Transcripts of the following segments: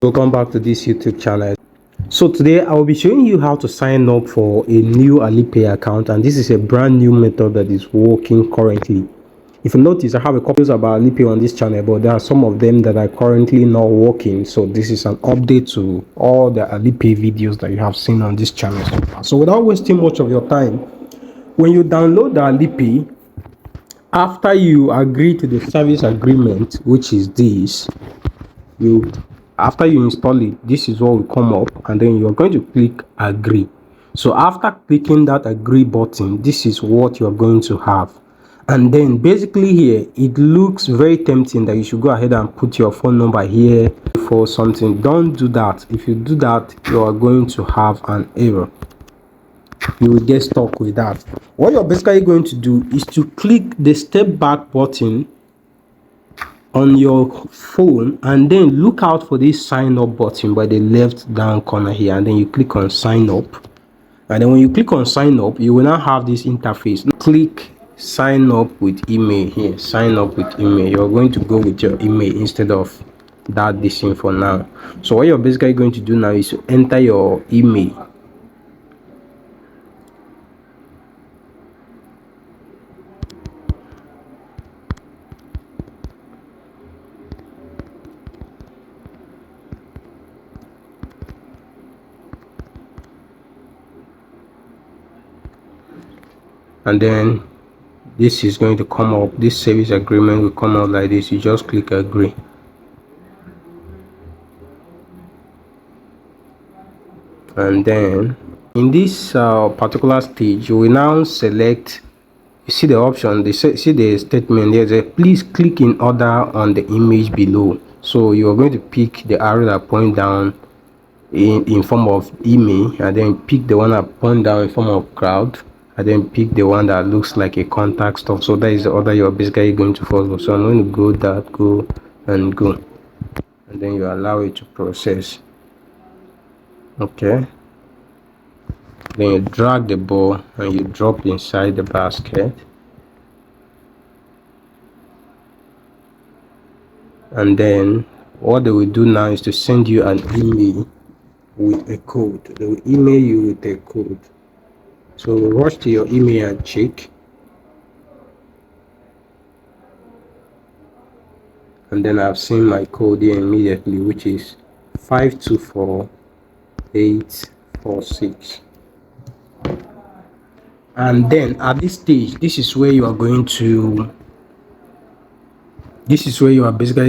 Welcome back to this YouTube channel. So today I will be showing you how to sign up for a new Alipay account, and this is a brand new method that is working currently. If you notice, I have a couple about Alipay on this channel, but there are some of them that are currently not working. So this is an update to all the Alipay videos that you have seen on this channel so far. So without wasting much of your time, when you download the Alipay, after you agree to the service agreement, which is this, you after you install it, this is what will come up, and then you're going to click agree. So after clicking that agree button, this is what you're going to have. And then basically here it looks very tempting that you should go ahead and put your phone number here for something. Don't do that. If you do that, you are going to have an error. You will get stuck with that. What you're basically going to do is to click the step back button on your phone, and then look out for this sign up button by the left down corner here, and then you click on sign up. And then when you click on sign up, you will now have this interface. Click sign up with email here. Sign up with email. You're going to go with your email instead of that this thing for now. So what you're basically going to do now is to enter your email. And then this is going to come up. This service agreement will come out like this. You just click agree. And then in this particular stage, you will now select, you see the option, they see the statement, there's a please click in order on the image below. So you're going to pick the arrow that point down in form of email, and then pick the one that point down in form of crowd, and then pick the one that looks like a contact stuff. So that is the order you're basically going to follow. So I'm going to go that, go and go, and then you allow it to process. Okay, then you drag the ball and you drop inside the basket, and then what they will do now is to send you an email with a code. They will email you with a code. So rush to your email and check, and then I've seen my code here immediately, which is 524846. And then at this stage, this is where you are basically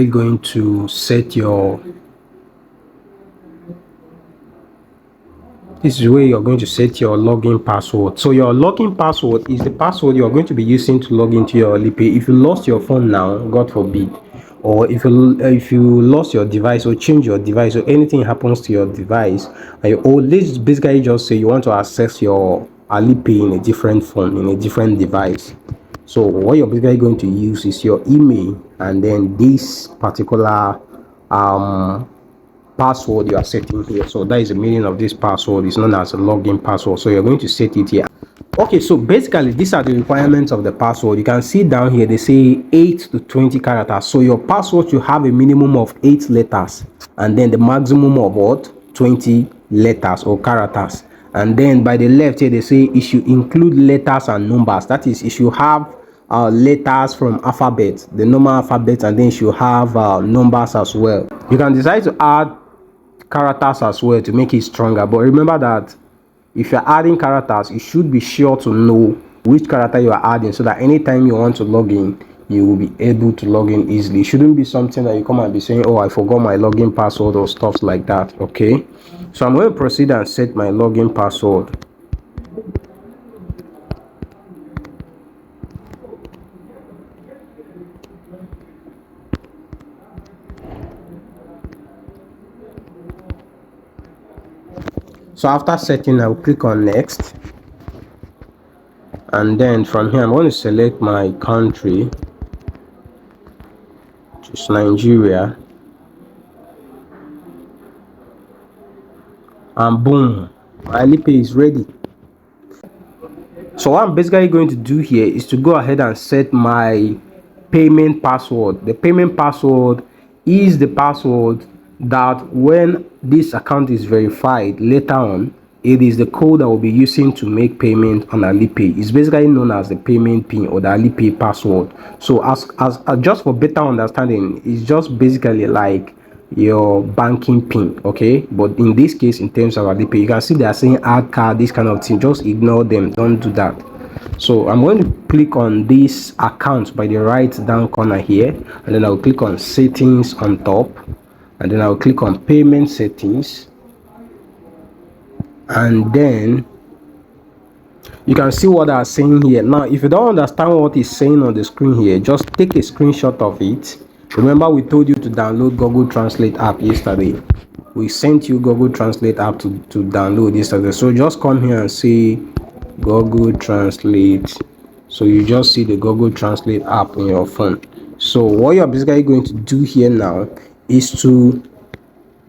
going to set your login password. So your login password is the password you are going to be using to log into your Alipay. If you lost your phone now, God forbid, or if you lost your device or change your device, or anything happens to your device, or let's basically just say you want to access your Alipay in a different phone, in a different device. So what you're basically going to use is your email, and then this particular password you are setting here. So that is the meaning of this password. It's known as a login password. So you're going to set it here. Okay, so basically these are the requirements of the password. You can see down here they say 8 to 20 characters. So your password should have a minimum of 8 letters, and then the maximum of what, 20 letters or characters. And then by the left here they say it should include letters and numbers. That is, it should have letters from alphabet, the normal alphabet, and then it should have numbers as well. You can decide to add characters as well to make it stronger, but remember that if you're adding characters, you should be sure to know which character you are adding, so that anytime you want to log in, you will be able to log in easily. It shouldn't be something that you come and be saying, oh, I forgot my login password or stuff like that. Okay, so I'm going to proceed and set my login password. So after setting, I'll click on next, and then from here I'm going to select my country, which is Nigeria, and boom, my Alipay is ready. So what I'm basically going to do here is to go ahead and set my payment password. The payment password is the password that when this account is verified later on, it is the code that we'll be using to make payment on Alipay. It's basically known as the payment pin or the Alipay password. So as just for better understanding, it's just basically like your banking pin, okay? But in this case, in terms of Alipay, you can see they are saying add card, this kind of thing. Just ignore them, don't do that. So I'm going to click on this account by the right down corner here, and then I'll click on settings on top, and then I'll click on payment settings, and then you can see what I'm saying here. Now if you don't understand what it's saying on the screen here, just take a screenshot of it. Remember, we told you to download Google Translate app yesterday. We sent you Google Translate app to download yesterday. So just come here and see Google Translate. So you just see the Google Translate app in your phone. So what you're basically going to do here now is to,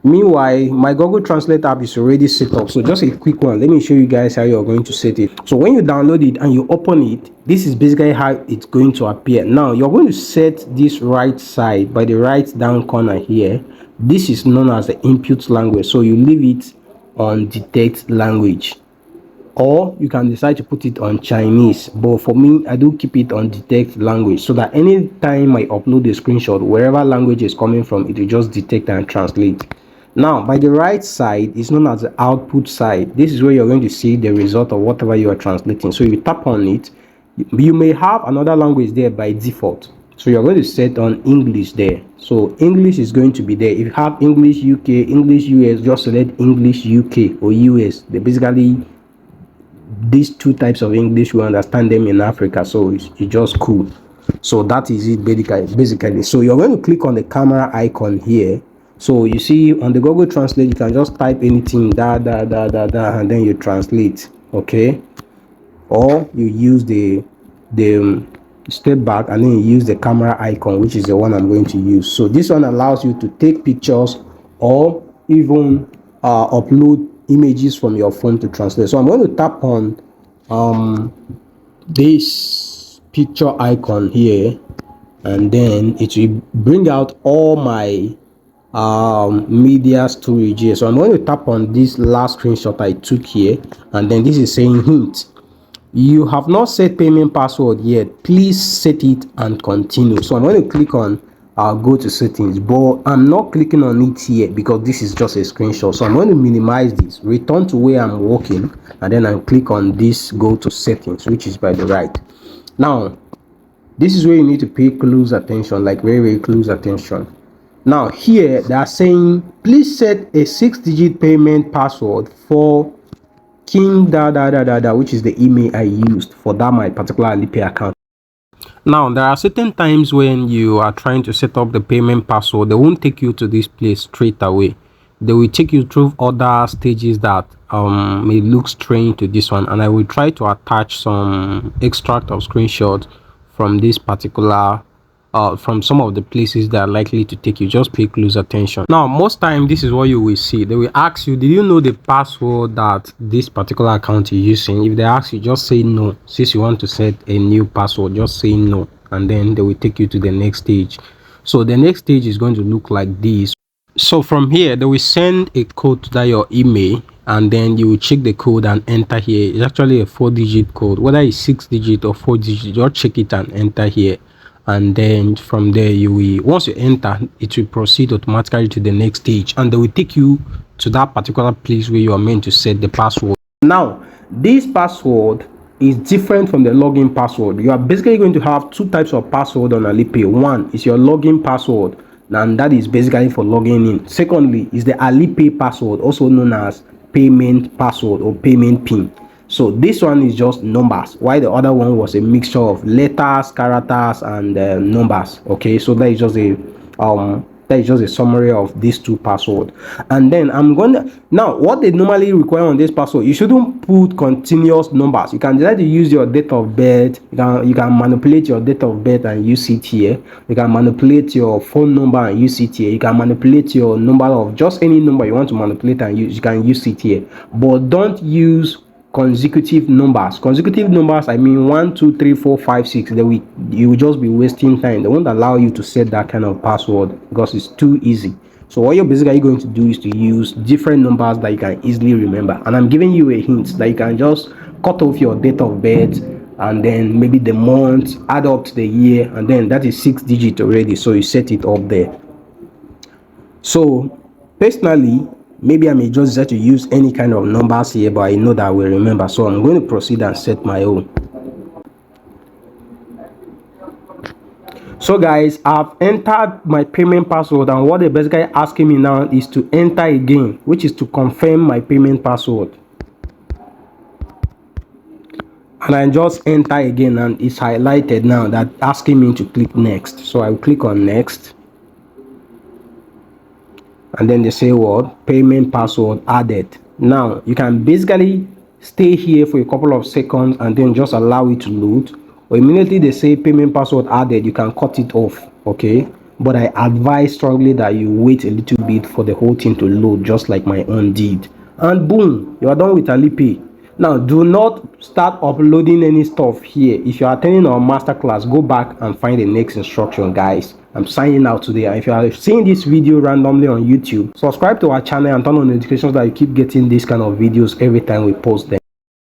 meanwhile, my Google Translate app is already set up. So just a quick one. Let me show you guys how you're going to set it. So when you download it and you open it, this is basically how it's going to appear. Now you're going to set this right side by the right down corner here. This is known as the input language. So you leave it on detect language, or you can decide to put it on Chinese, but for me I do keep it on detect language, so that anytime I upload a screenshot, wherever language is coming from, it will just detect and translate. Now by the right side is known as the output side. This is where you're going to see the result of whatever you are translating. So if you tap on it, you may have another language there by default, so you're going to set on English there. So English is going to be there. If you have English UK, English US, just select English UK or US. They basically, these two types of English, we understand them in Africa, so it's just cool. So that is it basically. So you're going to click on the camera icon here. So you see on the Google Translate, you can just type anything and then you translate, okay? Or you use the step back and then you use the camera icon, which is the one I'm going to use. So this one allows you to take pictures or even upload images from your phone to translate. So I'm going to tap on this picture icon here, and then it will bring out all my media storage here. So I'm going to tap on this last screenshot I took here, and then this is saying hint: you have not set payment password yet, please set it and continue. So I'm going to click on go to settings, but I'm not clicking on it here because this is just a screenshot. So I'm going to minimize this, return to where I'm working, and then I click on this go to settings, which is by the right. Now this is where you need to pay close attention, like very close attention. Now here they are saying please set a 6-digit payment password for King which is the email I used for that my particular Alipay account. Now there are certain times when you are trying to set up the payment password, they won't take you to this place straight away. They will take you through other stages that may look strange to this one, and I will try to attach some extract of screenshots from this particular from some of the places that are likely to take you. Just pay close attention. Now most time this is what you will see. They will ask you, did you know the password that this particular account is using? If they ask you, just say no. Since you want to set a new password, just say no, and then they will take you to the next stage. So the next stage is going to look like this. So from here they will send a code to that your email, and then you will check the code and enter here. It's actually a 4-digit code, whether it's 6-digit or 4-digit, just check it and enter here. And then from there you will, once you enter, it will proceed automatically to the next stage, and they will take you to that particular place where you are meant to set the password. Now this password is different from the login password. You are basically going to have two types of password on Alipay. One is your login password, and that is basically for logging in. Secondly is the Alipay password, also known as payment password or payment pin. So this one is just numbers, while the other one was a mixture of letters, characters, and numbers. Okay, so that is just a summary of these two passwords. And then I'm gonna, now what they normally require on this password, you shouldn't put continuous numbers. You can decide to use your date of birth. You can manipulate your date of birth and use it here. You can manipulate your phone number and use it here. You can manipulate your number of just any number you want to manipulate and use. You can use it here, but don't use consecutive numbers. Consecutive numbers, I mean 1 2 3 4 5 6. You will just be wasting time. They won't allow you to set that kind of password because it's too easy. So what you're basically going to do is to use different numbers that you can easily remember. And I'm giving you a hint that you can just cut off your date of birth and then maybe the month, add up to the year, and then that is 6 digits already. So you set it up there. So personally, maybe I may just decide to use any kind of numbers here, but I know that I will remember. So I'm going to proceed and set my own. So guys, I've entered my payment password, and what they're basically asking me now is to enter again, which is to confirm my payment password. And I just enter again, and it's highlighted now that asking me to click next. So I will click on next, and then they say what? Payment password added. Now you can basically stay here for a couple of seconds and then just allow it to load, or immediately they say payment password added, you can cut it off. Okay, but I advise strongly that you wait a little bit for the whole thing to load, just like my own did, and boom, you are done with Alipay. Now do not start uploading any stuff here. If you are attending our masterclass, go back and find the next instruction. Guys, I'm signing out today, and if you are seeing this video randomly on YouTube, subscribe to our channel and turn on notifications so that you keep getting these kind of videos every time we post them.